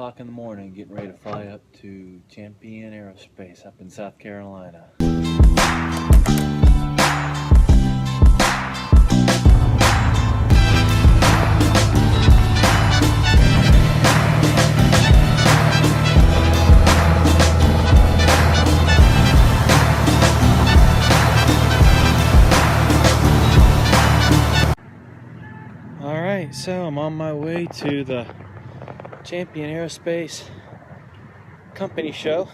o'clock in the morning, getting ready to fly up to Champion Aerospace up in South Carolina. Alright, so I'm on my way to the Champion Aerospace company show.